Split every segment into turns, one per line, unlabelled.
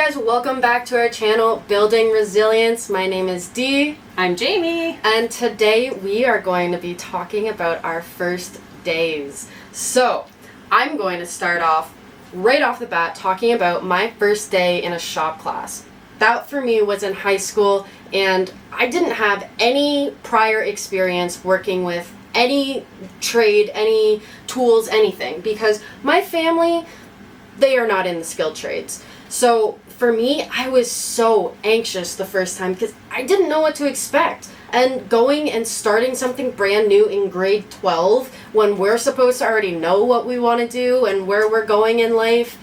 guys, welcome back to our channel, Building Resilience. My name is Dee.
I'm Jamie.
And today we are going to be talking about our first days. So, I'm going to start off right off the bat talking about my first day in a shop class. That for me was in high school, and I didn't have any prior experience working with any trade, any tools, anything, because my family, they are not in the skilled trades. So for me, I was so anxious the first time because I didn't know what to expect. And going and starting something brand new in grade 12 when we're supposed to already know what we want to do and where we're going in life,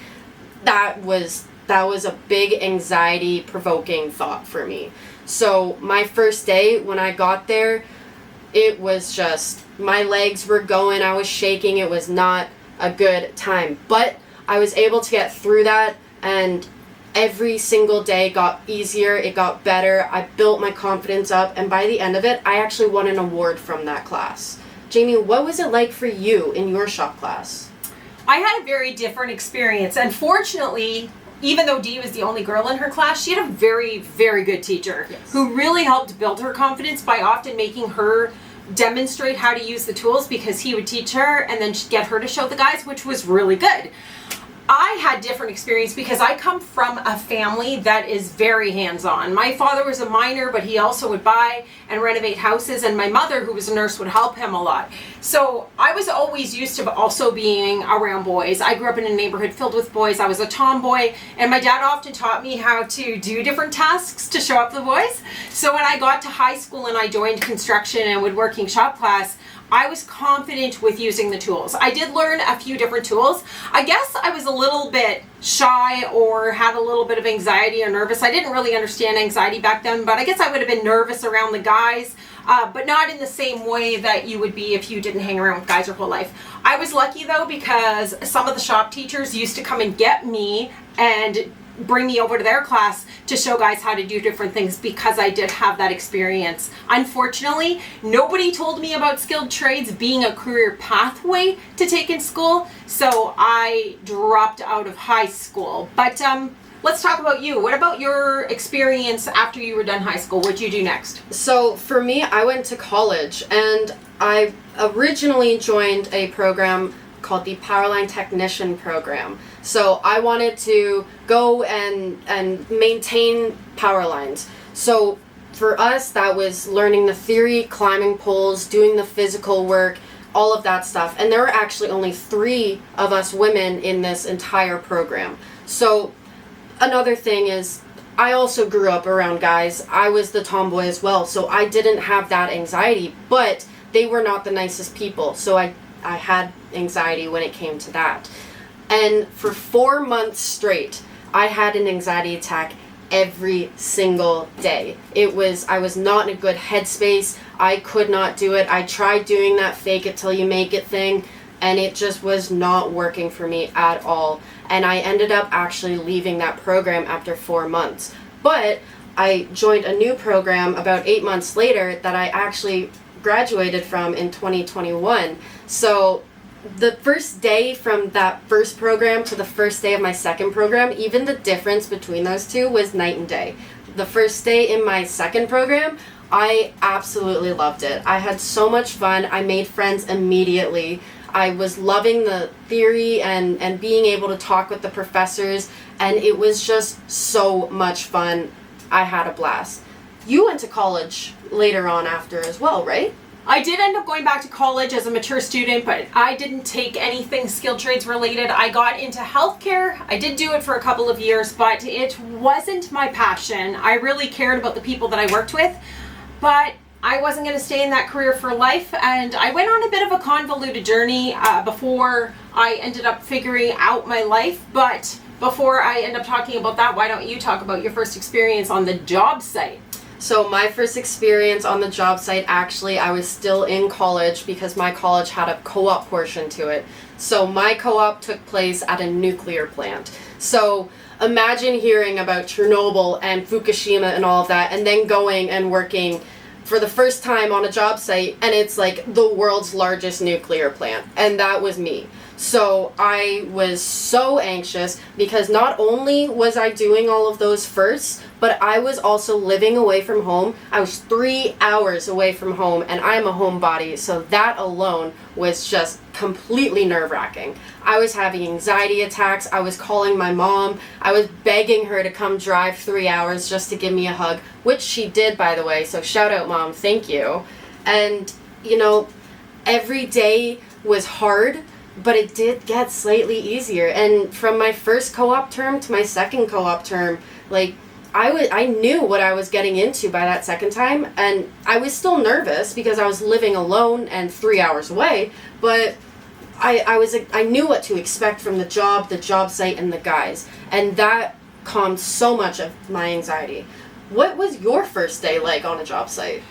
that was a big anxiety provoking thought for me. So my first day when I got there, it was just, my legs were going, I was shaking, it was not a good time. But I was able to get through that, and every single day got easier, it got better, I built my confidence up, and by the end of it, I actually won an award from that class. Jamie, what was it like for you in your shop class?
I had a very different experience. Unfortunately, even though Dee was the only girl in her class, she had a very, very good teacher who really helped build her confidence by often making her demonstrate how to use the tools, because he would teach her and then get her to show the guys, which was really good. I had different experience because I come from a family that is very hands-on. My father was a miner, but he also would buy and renovate houses, and my mother, who was a nurse, would help him a lot. So I was always used to also being around boys. I grew up in a neighborhood filled with boys. I was a tomboy, and my dad often taught me how to do different tasks to show up the boys. So when I got to high school and I joined construction and woodworking shop class, I was confident with using the tools. I did learn a few different tools. I guess I was a little bit shy or had a little bit of anxiety or nervous. I didn't really understand anxiety back then, but I guess I would have been nervous around the guys, but not in the same way that you would be if you didn't hang around with guys your whole life. I was lucky though, because some of the shop teachers used to come and get me and bring me over to their class to show guys how to do different things, because I did have that experience. Unfortunately, nobody told me about skilled trades being a career pathway to take in school, so I dropped out of high school. But let's talk about you. What about your experience after you were done high school? What'd you do next?
So for me, I went to college, and I originally joined a program called the Powerline Technician program. So I wanted to go and maintain power lines. So for us, that was learning the theory, climbing poles, doing the physical work, all of that stuff. And there were actually only 3 of us women in this entire program. So another thing is, I also grew up around guys. I was the tomboy as well, so I didn't have that anxiety, but they were not the nicest people. So I had anxiety when it came to that. And for 4 months straight, I had an anxiety attack every single day. I was not in a good headspace. I could not do it. I tried doing that fake it till you make it thing, and it just was not working for me at all. And I ended up actually leaving that program after 4 months. But I joined a new program about 8 months later that I actually graduated from in 2021. So the first day from that first program to the first day of my second program, even the difference between those two was night and day. The first day in my second program, I absolutely loved it. I had so much fun. I made friends immediately. I was loving the theory and being able to talk with the professors, and it was just so much fun. I had a blast. You went to college later on after as well, right?
I did end up going back to college as a mature student, but I didn't take anything skilled trades related. I got into healthcare. I did do it for a couple of years, but it wasn't my passion. I really cared about the people that I worked with, but I wasn't going to stay in that career for life, and I went on a bit of a convoluted journey before I ended up figuring out my life. But before I end up talking about that, why don't you talk about your first experience on the job site?
So my first experience on the job site, actually, I was still in college because my college had a co-op portion to it. So my co-op took place at a nuclear plant. So imagine hearing about Chernobyl and Fukushima and all of that, and then going and working for the first time on a job site, and it's like the world's largest nuclear plant, and that was me. So I was so anxious because not only was I doing all of those firsts, but I was also living away from home. I was 3 hours away from home, and I'm a homebody, so that alone was just completely nerve-wracking. I was having anxiety attacks. I was calling my mom. I was begging her to come drive 3 hours just to give me a hug, which she did, by the way, so shout out, Mom, thank you. And, you know, every day was hard, but it did get slightly easier. And from my first co-op term to my second co-op term, like, I knew what I was getting into by that second time, and I was still nervous because I was living alone and 3 hours away, but I knew what to expect from the job site, and the guys, and that calmed so much of my anxiety. What was your first day like on a job site?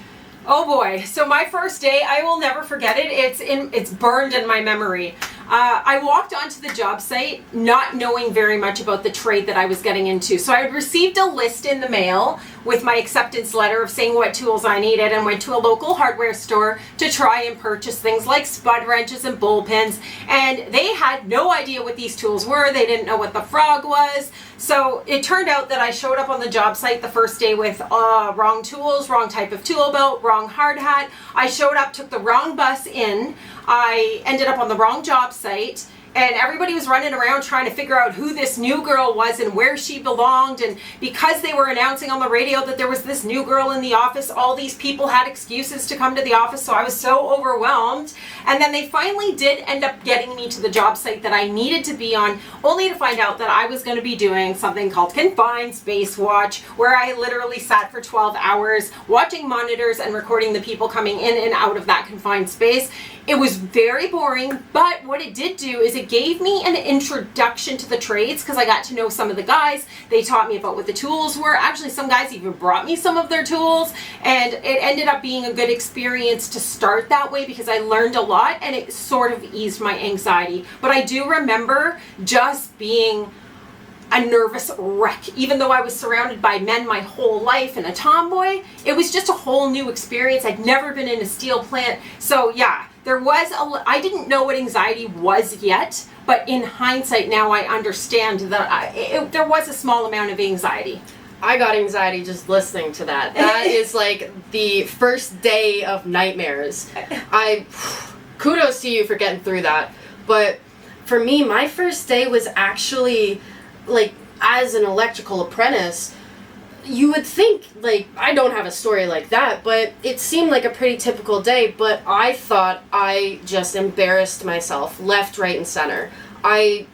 Oh boy, so my first day, I will never forget it. It's burned in my memory. I walked onto the job site not knowing very much about the trade that I was getting into. So I had received a list in the mail with my acceptance letter of saying what tools I needed, and went to a local hardware store to try and purchase things like spud wrenches and bullpens. And they had no idea what these tools were. They didn't know what the frog was. So it turned out that I showed up on the job site the first day with wrong tools, wrong type of tool belt, wrong hard hat. I showed up, took the wrong bus in. I ended up on the wrong job site, and everybody was running around trying to figure out who this new girl was and where she belonged. And because they were announcing on the radio that there was this new girl in the office, all these people had excuses to come to the office, so I was so overwhelmed. And then they finally did end up getting me to the job site that I needed to be on, only to find out that I was going to be doing something called confined space watch, where I literally sat for 12 hours watching monitors and recording the people coming in and out of that confined space. It was very boring, but what it did do is it gave me an introduction to the trades, because I got to know some of the guys. They taught me about what the tools were. Actually, some guys even brought me some of their tools, and it ended up being a good experience to start that way because I learned a lot, and it sort of eased my anxiety. But I do remember just being a nervous wreck. Even though I was surrounded by men my whole life and a tomboy, it was just a whole new experience. I'd never been in a steel plant. So yeah, I didn't know what anxiety was yet, but in hindsight now I understand that there was a small amount of anxiety.
I got anxiety just listening to that. That is like the first day of nightmares. Kudos to you for getting through that. But for me, my first day was actually, like, as an electrical apprentice, you would think, like, I don't have a story like that, but it seemed like a pretty typical day, but I thought I just embarrassed myself left, right, and center. I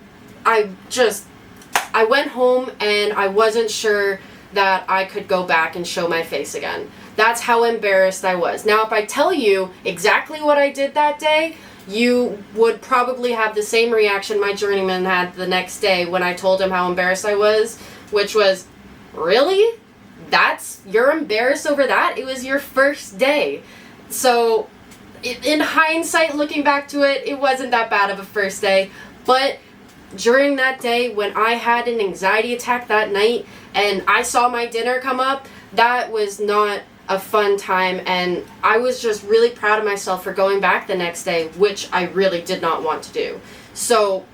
went home and I wasn't sure that I could go back and show my face again. That's how embarrassed I was. Now, if I tell you exactly what I did that day, you would probably have the same reaction my journeyman had the next day when I told him how embarrassed I was, which was, really? You're embarrassed over that? It was your first day. So, in hindsight, looking back to it, it wasn't that bad of a first day. But during that day, when I had an anxiety attack that night, and I saw my dinner come up, that was not a fun time, and I was just really proud of myself for going back the next day, which I really did not want to do. So,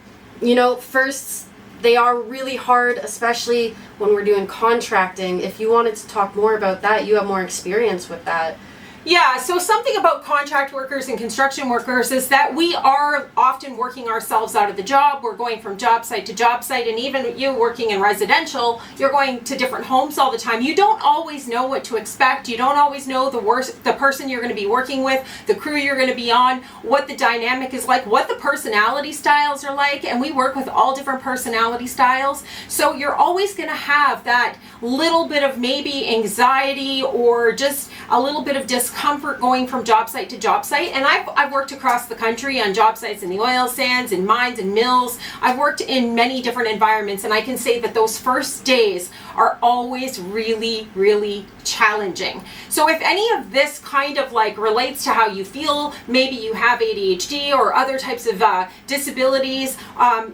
you know, firsts, they are really hard, especially when we're doing contracting. If you wanted to talk more about that, you have more experience with that.
Yeah, so something about contract workers and construction workers is that we are often working ourselves out of the job. We're going from job site to job site, and even you working in residential, you're going to different homes all the time. You don't always know what to expect. You don't always know the person you're going to be working with, the crew you're going to be on, what the dynamic is like, what the personality styles are like, and we work with all different personality styles. So you're always going to have that little bit of maybe anxiety or just a little bit of discomfort going from job site to job site. And I've worked across the country on job sites in the oil sands, in mines and mills. I've worked in many different environments, and I can say that those first days are always really, really challenging. So if any of this kind of like relates to how you feel, maybe you have ADHD or other types of disabilities,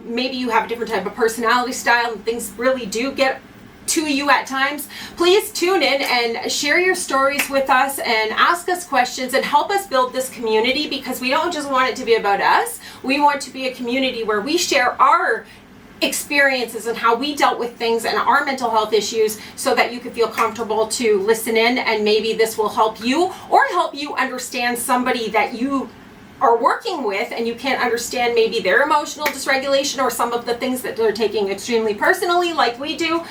maybe you have a different type of personality style and things really do get to you at times, please tune in and share your stories with us and ask us questions and help us build this community, because we don't just want it to be about us. We want to be a community where we share our experiences and how we dealt with things and our mental health issues, so that you can feel comfortable to listen in, and maybe this will help you, or help you understand somebody that you are working with and you can't understand maybe their emotional dysregulation or some of the things that they're taking extremely personally like we do.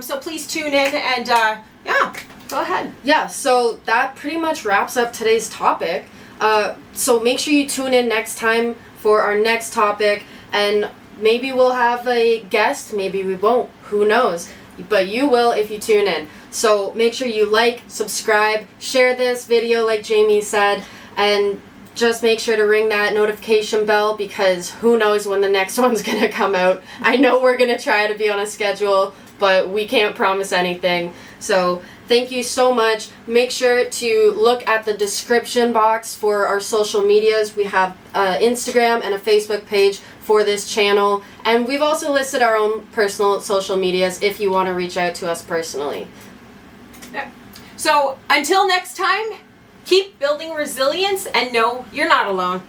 So please tune in and yeah, go ahead.
Yeah, so that pretty much wraps up today's topic. So make sure you tune in next time for our next topic, and maybe we'll have a guest, maybe we won't, who knows, but you will if you tune in. So make sure you like, subscribe, share this video like Jamie said, and just make sure to ring that notification bell, because who knows when the next one's gonna come out. I know we're gonna try to be on a schedule, but we can't promise anything. So thank you so much. Make sure to look at the description box for our social medias. We have Instagram and a Facebook page for this channel, and we've also listed our own personal social medias if you want to reach out to us personally.
Yeah. So until next time, keep building resilience, and no, you're not alone.